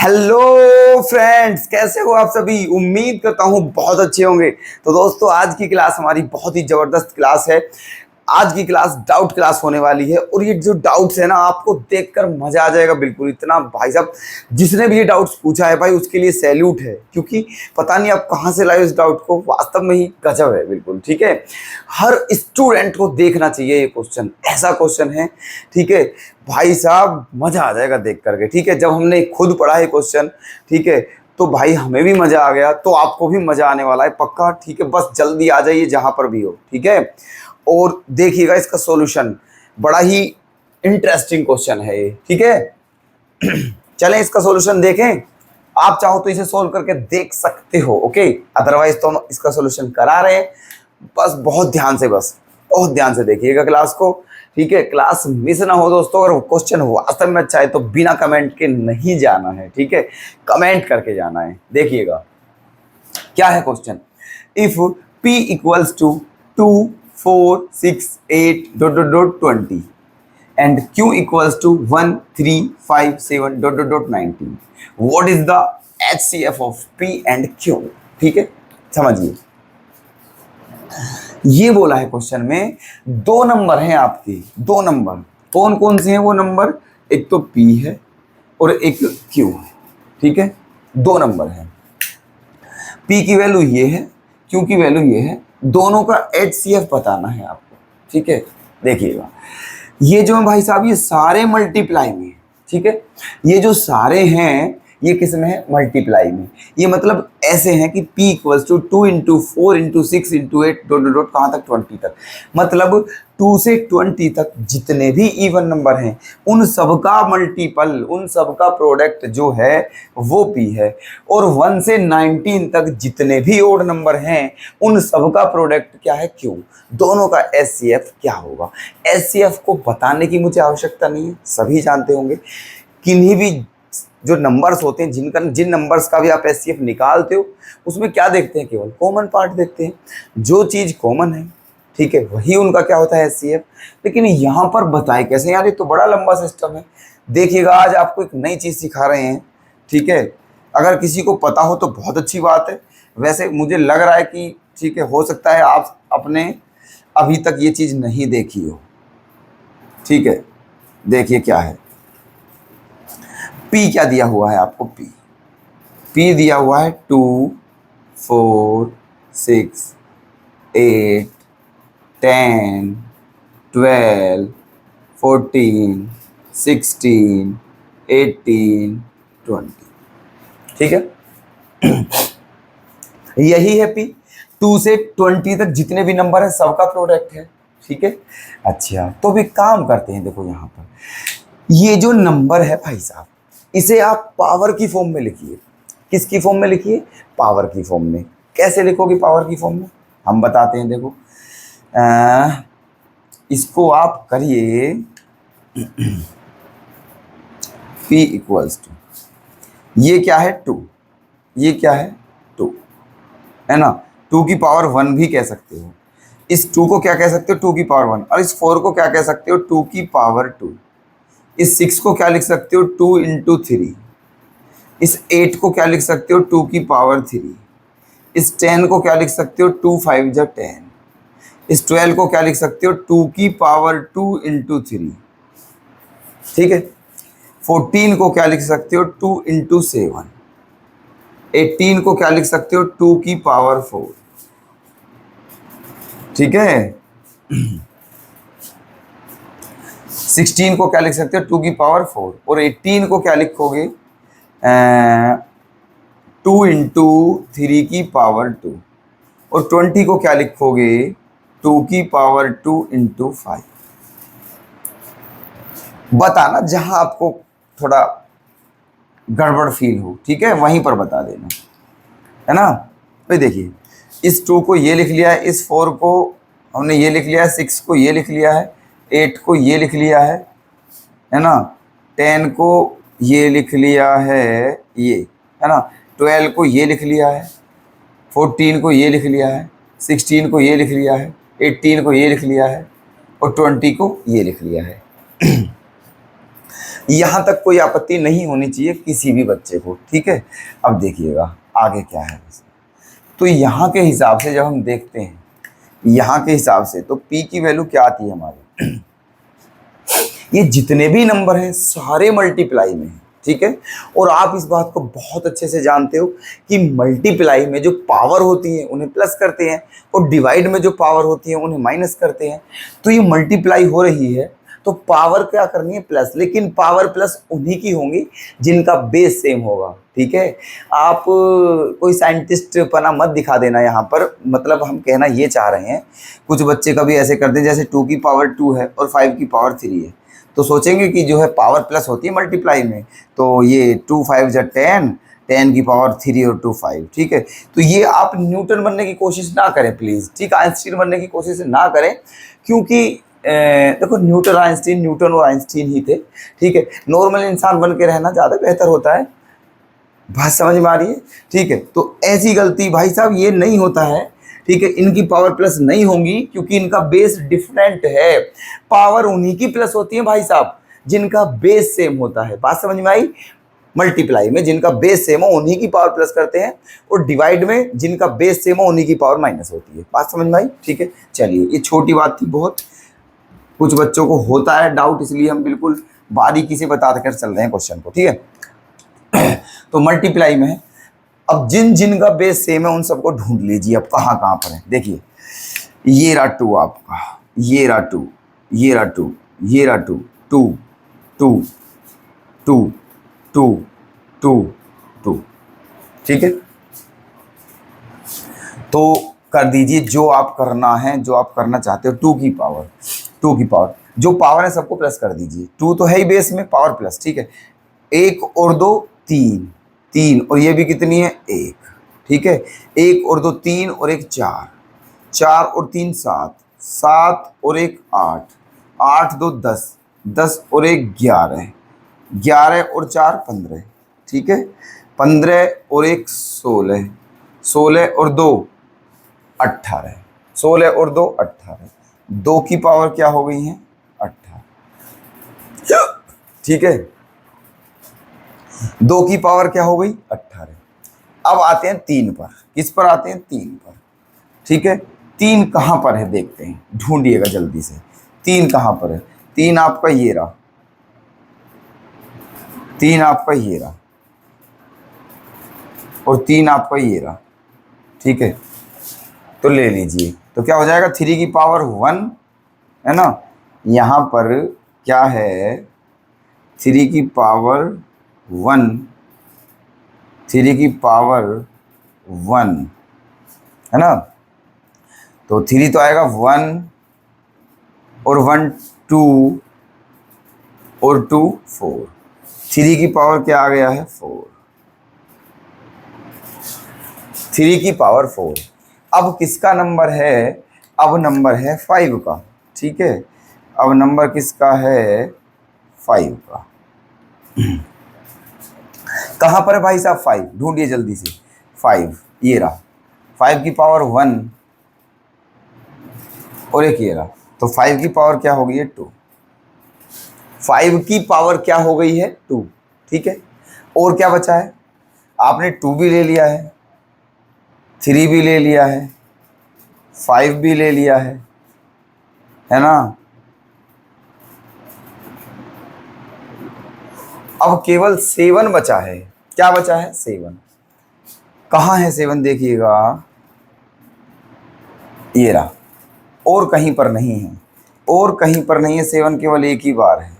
Hello friends, कैसे हो आप सभी। उम्मीद करता हूँ बहुत अच्छे होंगे। तो दोस्तों, आज की क्लास हमारी बहुत ही जबरदस्त क्लास है। आज की क्लास डाउट क्लास होने वाली है और ये जो डाउट्स है ना, आपको देखकर मजा आ जाएगा बिल्कुल। इतना भाई साहब, जिसने भी ये डाउट्स पूछा है भाई, उसके लिए सैल्यूट है, क्योंकि पता नहीं आप कहाँ से लाए इस डाउट को। वास्तव में ही गजब है बिल्कुल। ठीक है, हर स्टूडेंट को देखना चाहिए ये क्वेश्चन। ऐसा क्वेश्चन है, ठीक है भाई साहब, मजा आ जाएगा देख करके। ठीक है, जब हमने खुद पढ़ा है क्वेश्चन, ठीक है, तो भाई हमें भी मजा आ गया, तो आपको भी मजा आने वाला है पक्का। ठीक है, बस जल्दी आ जाइए जहां पर भी हो। ठीक है, और देखिएगा इसका सॉल्यूशन, बड़ा ही इंटरेस्टिंग क्वेश्चन है ये। ठीक है चलें इसका सॉल्यूशन देखें। आप चाहो तो इसे सोल्व करके देख सकते हो, ओके। अदरवाइज तो हम इसका सॉल्यूशन करा रहे हैं। बस बहुत ध्यान से, बस बहुत ध्यान से देखिएगा क्लास को। ठीक है, क्लास मिस ना हो दोस्तों। अगर क्वेश्चन वास्तव में अच्छा है तो बिना कमेंट के नहीं जाना है। ठीक है, कमेंट करके जाना है। देखिएगा क्या है question. If p equals to 2 4 6 8 dot dot dot 20 and q equals to 1 3 5 7 dot dot dot 19, what is the HCF of p and q। ठीक है, समझिए, ये बोला है क्वेश्चन में। दो नंबर हैं आपके, दो नंबर। कौन कौन से हैं वो नंबर? एक तो p है और एक q है। ठीक है, दो नंबर हैं। p की वैल्यू ये है, q की वैल्यू ये है। दोनों का HCF बताना है आपको। ठीक है, देखिएगा, ये जो है भाई साहब, ये सारे मल्टीप्लाई में। ठीक है, ये जो सारे हैं ये किस में है? मल्टीप्लाई में। ये मतलब ऐसे हैं कि p equals to 2 into 4 into 6 into 8 dot dot dot कहाँ तक? 20 तक। मतलब 2 से 20 तक जितने भी इवन नंबर हैं उन सबका मल्टीपल, उन सबका प्रोडक्ट जो है वो p है। और 1 से 19 तक जितने भी ओड नंबर हैं उन सबका प्रोडक्ट क्या है? q। दोनों का HCF क्या होगा? HCF को बताने की मुझे आवश्यकता नहीं है, सभी जानते होंगे। किन्हीं भी जो नंबर्स होते हैं, जिन नंबर्स का भी आप HCF निकालते हो, उसमें क्या देखते हैं? केवल कॉमन पार्ट देखते हैं। जो चीज़ कॉमन है, ठीक है, वही उनका क्या होता है? HCF। लेकिन यहाँ पर बताए कैसे यार? ये तो बड़ा लंबा सिस्टम है। देखिएगा, आज आपको एक नई चीज़ सिखा रहे हैं। ठीक है, अगर किसी को पता हो तो बहुत अच्छी बात है। वैसे मुझे लग रहा है कि ठीक है, हो सकता है आप अपने अभी तक ये चीज़ नहीं देखी हो। ठीक है, देखिए क्या है। p क्या दिया हुआ है आपको? p दिया हुआ है 2 4 6 8 10 12 14 16 18 20। ठीक है यही है p। 2 से 20 तक जितने भी नंबर है सबका प्रोडक्ट है। ठीक है, अच्छा, तो भी काम करते हैं। देखो यहाँ पर ये जो नंबर है भाई साहब, इसे आप पावर की फॉर्म में लिखिए। किसकी फॉर्म में लिखिए? पावर की फॉर्म में। कैसे लिखोगे पावर की फॉर्म में? हम बताते हैं। देखो, इसको आप करिए p इक्वल्स टू, ये क्या है? 2। ये क्या है? 2 है ना। 2 की पावर 1 भी कह सकते हो। इस 2 को क्या कह सकते हो? 2 की पावर 1। और इस 4 को क्या कह सकते हो? 2 की पावर 2। इस 6 को क्या लिख सकते हो? 2 इंटू 3। इस 8 को क्या लिख सकते हो? 2 की पावर 3। इस 10 को क्या लिख सकते हो? 2 5 जा 10। इस 12 को क्या लिख सकते हो? 2 की पावर 2 इंटू 3। ठीक है, 14 को क्या लिख सकते हो? 2 इंटू 7। 18 को क्या लिख सकते हो? 2 की पावर 4। ठीक है, 16 को क्या लिख सकते हो? 2 की पावर 4। और 18 को क्या लिखोगे? 2 इंटू 3 की पावर 2। और 20 को क्या लिखोगे? 2 की पावर 2 इंटू 5। बताना जहां आपको थोड़ा गड़बड़ फील हो। ठीक है, वहीं पर बता देना, है ना। भाई देखिए, इस 2 को ये लिख लिया है, इस 4 को हमने ये लिख लिया है, 6 को ये लिख लिया है, 8 को ये लिख लिया है ना, 10 को ये लिख लिया है, ये है ना, 12 को ये लिख लिया है, 14 को ये लिख लिया है, 16 को ये लिख लिया है, 18 को ये लिख लिया है और 20 को ये लिख लिया है। यहां तक कोई आपत्ति नहीं होनी चाहिए किसी भी बच्चे को, ठीक है। अब देखिएगा आगे क्या है। तो यहाँ के हिसाब से जब हम देखते हैं, यहाँ के हिसाब से तो p की वैल्यू क्या आती है हमारी, ये जितने भी नंबर हैं सारे मल्टीप्लाई में हैं, ठीक है। और आप इस बात को बहुत अच्छे से जानते हो कि मल्टीप्लाई में जो पावर होती है उन्हें प्लस करते हैं और डिवाइड में जो पावर होती है उन्हें माइनस करते हैं। तो ये मल्टीप्लाई हो रही है तो पावर क्या करनी है, प्लस। लेकिन पावर प्लस उन्हीं की होंगी जिनका बेस सेम होगा, ठीक है। आप कोई साइंटिस्ट पना मत दिखा देना यहाँ पर, मतलब हम कहना ये चाह रहे हैं, कुछ बच्चे कभी ऐसे करते हैं जैसे 2 की पावर 2 है और 5 की पावर 3 है, तो सोचेंगे कि जो है पावर प्लस होती है मल्टीप्लाई में, तो ये 2 5 जा 10, 10 की पावर 3 और 2 5, ठीक है। तो ये आप न्यूटन बनने की कोशिश ना करें प्लीज़, ठीक। आइंस्टीन बनने की कोशिश ना करें, क्योंकि देखो न्यूटन और आइंस्टीन ही थे, ठीक है। नॉर्मल इंसान बन के रहना ज़्यादा बेहतर होता है। बात समझ में आ रही है, ठीक है। तो ऐसी गलती भाई साहब ये नहीं होता है, ठीक है। इनकी पावर प्लस नहीं होंगी क्योंकि इनका बेस डिफरेंट है। पावर उन्हीं की प्लस होती है भाई साहब जिनका बेस सेम होता है। बात समझ में आई। मल्टीप्लाई में जिनका बेस सेम हो उन्हीं की पावर प्लस करते हैं और डिवाइड में जिनका बेस सेम हो उन्हीं की पावर माइनस होती है। बात समझ में आई, ठीक है। चलिए ये छोटी बात थी बहुत, कुछ बच्चों को होता है डाउट, इसलिए हम बिल्कुल बारीकी से बता कर चल रहे हैं क्वेश्चन को, ठीक है। तो मल्टीप्लाई में है, अब जिन जिन का बेस सेम है उन सबको ढूंढ लीजिए। अब कहाँ कहाँ पर है देखिए, ये रहा 2 आपका, ये रहा 2, ये रहा 2, ये रहा 2, 2 2 2 2 2 2, ठीक है। तो कर दीजिए जो आप करना है, जो आप करना चाहते हो। 2 की पावर, 2 की पावर, जो पावर है सबको प्लस कर दीजिए। 2 तो है ही बेस में, पावर प्लस, ठीक है। 1 और 2 3, 3 और ये भी कितनी है 1, ठीक है। 1 और 2 3 और 1 4, 4 और 3 7, 7 और 1 8, 8 2 10, 10 और 1 11, 11 और 4 15, ठीक है। 15 और 1 16, 16 और 2 18, 16 और 2 18, 2 की पावर क्या हो गई है 18, ठीक है। 2 की पावर क्या हो गई 18। अब आते हैं 3 पर, किस पर आते हैं 3 पर, ठीक है। 3 कहां पर है देखते हैं, ढूंढिएगा जल्दी से। 3 कहां पर है, 3 आपका ये रहा, 3 आपका ये रहा और 3 आपका ये रहा, ठीक है। तो ले लीजिए, तो क्या हो जाएगा 3 की पावर 1 है ना। यहाँ पर क्या है 3 की पावर 1, 3 की पावर 1 है ना। तो 3 तो आएगा 1 और 1 2 और 2 4, 3 की पावर क्या आ गया है 4, 3 की पावर 4। अब किसका नंबर है, अब नंबर है 5 का, ठीक है। अब नंबर किसका है 5 का। कहां पर है भाई साहब 5, ढूंढिए जल्दी से। 5 ये रहा, 5 की पावर 1 और एक ये रहा, तो 5 की पावर क्या हो गई है 2, 5 की पावर क्या हो गई है 2, ठीक है। और क्या बचा है, आपने 2 भी ले लिया है, 3 भी ले लिया है, 5 भी ले लिया है ना। अब केवल 7 बचा है। क्या बचा है 7, कहाँ है 7 देखिएगा, ये रहा, और कहीं पर नहीं है, और कहीं पर नहीं है। 7 केवल एक ही बार है,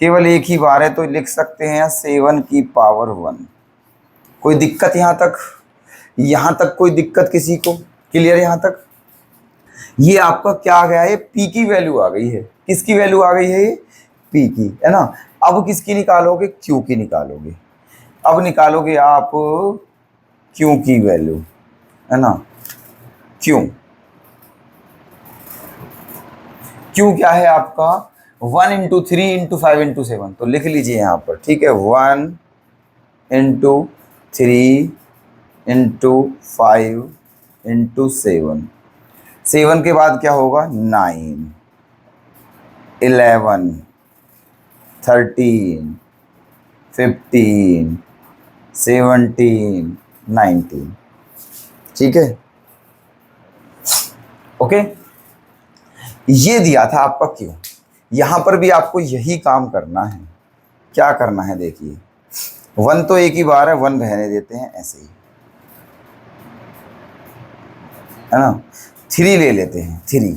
केवल एक ही बार है, तो लिख सकते हैं 7 की पावर 1। कोई दिक्कत यहाँ तक कोई दिक्कत किसी को, क्लियर यहाँ तक। ये आपका क्या आ गया है, पी की वैल्यू आ गई है। किसकी वैल्यू आ गई है, ये पी की है ना। अब किसकी निकालोगे, क्यू की निकालोगे। अब निकालोगे आप क्यू की वैल्यू है ना। क्यू, क्यू क्या है आपका 1 इंटू 3 इंटू 5 इंटू 7, तो लिख लीजिए यहाँ पर, ठीक है। 1 इंटू 3 इंटू 5 इंटू 7, 7 के बाद क्या होगा 9, 11, 13, 15, 17, 19। ठीक है, ओके। ये दिया था आपका क्यों। यहां पर भी आपको यही काम करना है। क्या करना है देखिए, 1 तो एक ही बार है, 1 रहने देते हैं ऐसे ही, है ना। 3 ले लेते हैं, 3,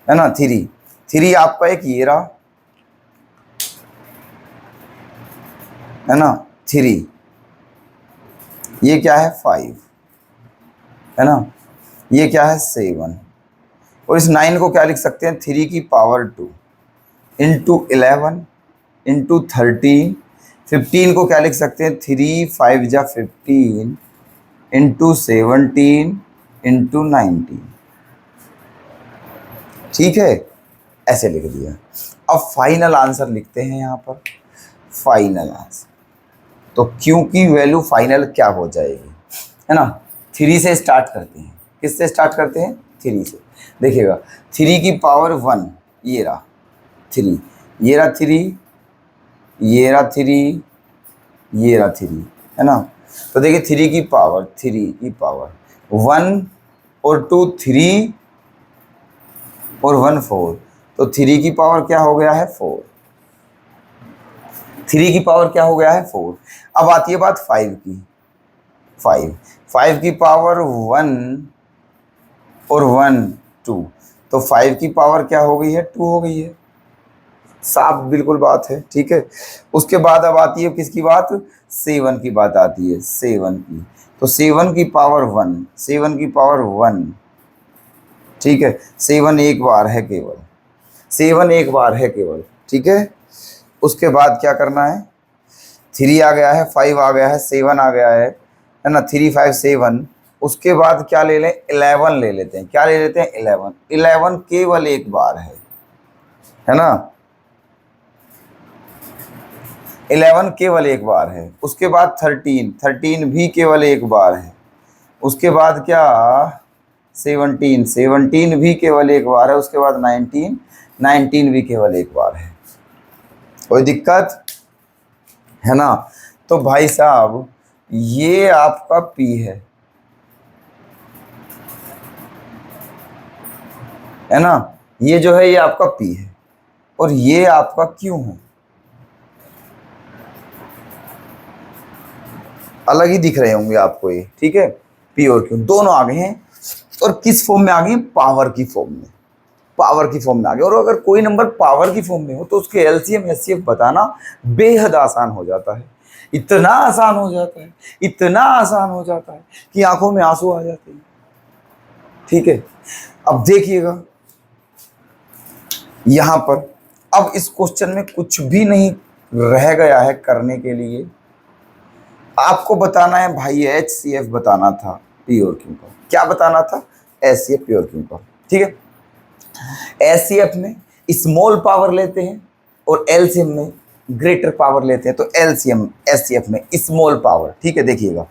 है ना। 3 आपका एक ये रहा, है ना। 3 ये क्या है 5, है ना। ये क्या है 7, और इस 9 को क्या लिख सकते हैं 3 की पावर 2 इंटू 11 इंटू 13। 15 को क्या लिख सकते हैं 3 5 जा 15 इंटू 17 इंटू 19। ठीक है, ऐसे लिख दिया। अब फाइनल आंसर लिखते हैं यहाँ पर, फाइनल आंसर। तो क्यू की वैल्यू फाइनल क्या हो जाएगी, है ना। 3 से स्टार्ट करते हैं। किससे स्टार्ट करते हैं 3 से। देखिएगा 3 की पावर 1, ये रहा 3, ये रहा 3, ये रहा 3, ये रहा 3, है ना। तो देखिए 3 की पावर 1 और 2 3 और 1 4, तो 3 की पावर क्या हो गया है 4। 3 की पावर क्या हो गया है 4। अब आती है बात 5 की। 5 की पावर 1 और 1 2, तो 5 की पावर क्या हो गई है 2 हो गई है। साफ बिल्कुल बात है, ठीक है। उसके बाद अब आती है किसकी बात, 7 की बात आती है, 7 की। तो 7 की पावर 1, 7 की पावर 1, ठीक है। 7 एक बार है केवल, 7 एक बार है केवल, ठीक है। उसके बाद क्या करना है, 3 आ गया है, 5 आ गया है, 7 आ गया है ना। 3 5 7। उसके बाद क्या ले लें 11 ले लेते हैं। क्या ले लेते हैं 11। 11 केवल एक बार है ना। 11 केवल एक बार है। उसके बाद 13 भी केवल एक बार है। उसके बाद क्या 17 भी केवल एक बार है। उसके बाद 19 भी केवल एक बार है। कोई दिक्कत है ना। तो भाई साहब ये आपका P है ना। ये जो है ये आपका P है और ये आपका Q है। अलग ही दिख रहे होंगे आपको ये, ठीक है। P और Q दोनों आ गए हैं, और किस फॉर्म में आ गए, पावर की फॉर्म में। पावर की फॉर्म में आ गए। और अगर कोई नंबर पावर की फॉर्म में हो तो उसके एलसीएम एचसीएफ बताना बेहद आसान हो जाता है। इतना आसान हो जाता है, इतना आसान हो जाता है कि आंखों में आंसू आ जाते हैं, ठीक है। अब देखिएगा यहां पर, अब इस क्वेश्चन में कुछ भी नहीं रह गया है करने के लिए। आपको बताना है भाई एचसीएफ बताना था P और Q का। क्या बताना था, एचसीएफ P और Q का, ठीक है। एचसीएफ में स्मॉल पावर लेते हैं और एलसीएम में ग्रेटर पावर लेते हैं। तो एलसीएम एचसीएफ में स्मॉल पावर, ठीक है। देखिएगा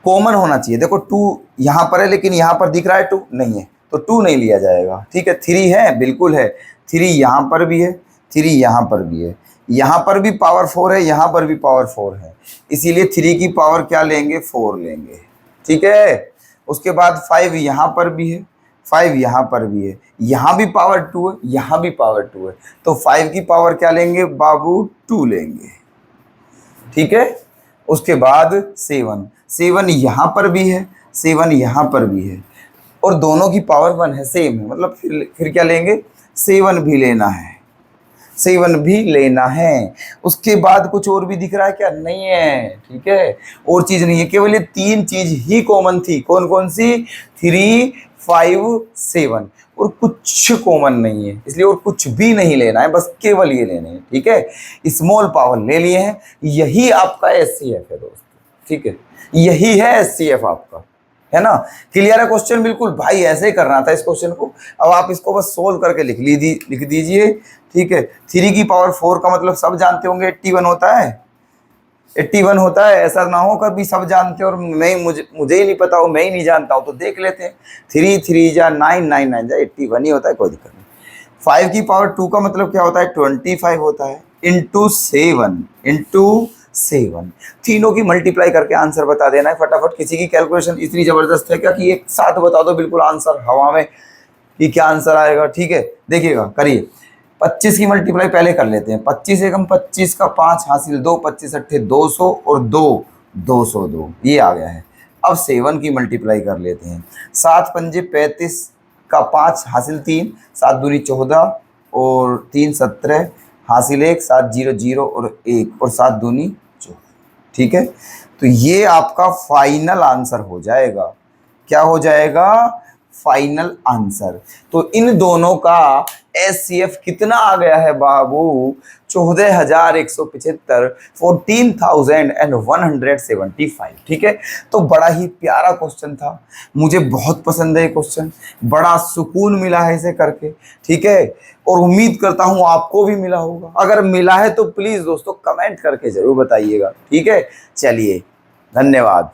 कॉमन होना चाहिए। देखो 2 यहां पर है, लेकिन यहां पर दिख रहा है 2 नहीं है, तो 2 नहीं लिया जाएगा, ठीक है। 3 है, बिल्कुल है। 3 यहां पर भी है, 3 यहां पर भी है, यहां पर भी पावर 4 है, यहां पर भी पावर 4 है। इसीलिए 3 की पावर क्या लेंगे 4 लेंगे, ठीक है। उसके बाद 5 यहां पर भी है, 5 यहां पर भी है, यहां भी पावर 2 है, यहां भी पावर 2 है। तो 5 की पावर क्या लेंगे बाबू 2 लेंगे, ठीक है। उसके बाद 7 यहां पर भी है, 7 यहां पर भी है, और दोनों की पावर 1 है, सेम है। मतलब फिर क्या लेंगे 7 भी लेना है, 7 भी लेना है। उसके बाद कुछ और भी दिख रहा है क्या, नहीं है, ठीक है। और चीज नहीं है, केवल ये 3 चीज ही कॉमन थी। कौन कौन सी, 3 5 7, और कुछ कॉमन नहीं है, इसलिए और कुछ भी नहीं लेना है, बस केवल ये लेने हैं, ठीक है। स्मॉल पावर ले लिए हैं। यही आपका एचसीएफ है दोस्तों, ठीक है। यही है एचसीएफ आपका, है ना। क्लियर है क्वेश्चन, बिल्कुल भाई ऐसे ही करना था इस क्वेश्चन को। अब आप इसको बस सोल्व करके लिख दीजिए, ठीक है। 3 की पावर 4 का मतलब सब जानते होंगे 81 होता है, 81 होता है। ऐसा ना हो कभी सब जानते और मुझे ही नहीं पता हो, मैं ही नहीं जानता हूं। तो देख लेते हैं, 3 3 जा 9 9 9 जा 81 ही होता है, कोई दिक्कत नहीं। 5 की पावर 2 का मतलब क्या होता है 25 होता है, इंटू 7 तीनों की मल्टीप्लाई करके आंसर बता देना है फटाफट। किसी की कैलकुलेशन इतनी जबरदस्त है क्या कि एक साथ बता दो बिल्कुल आंसर हवा में कि क्या आंसर आएगा। ठीक है, देखिएगा, करिए। 25 की मल्टीप्लाई पहले कर लेते हैं। 25 एकम 25 का 5 हासिल 2, 25 अट्ठे 200 और 202 ये आ गया है। अब 7 की मल्टीप्लाई कर लेते हैं। 7 पंजे 35 का 5 हासिल 3, 7 दूनी 14 और 3 17 हासिल 1, 7 0 0 और 1 और 7 दूनी 14। ठीक है, तो ये आपका फाइनल आंसर हो जाएगा। क्या हो जाएगा? Final answer. तो इन दोनों का एचसीएफ कितना आ गया है बाबू? 14,175, 14,175। ठीक है, तो बड़ा ही प्यारा क्वेश्चन था, मुझे बहुत पसंद है ये क्वेश्चन, बड़ा सुकून मिला है इसे करके। ठीक है, और उम्मीद करता हूं आपको भी मिला होगा। अगर मिला है तो प्लीज दोस्तों कमेंट करके जरूर बताइएगा। ठीक है, चलिए, धन्यवाद।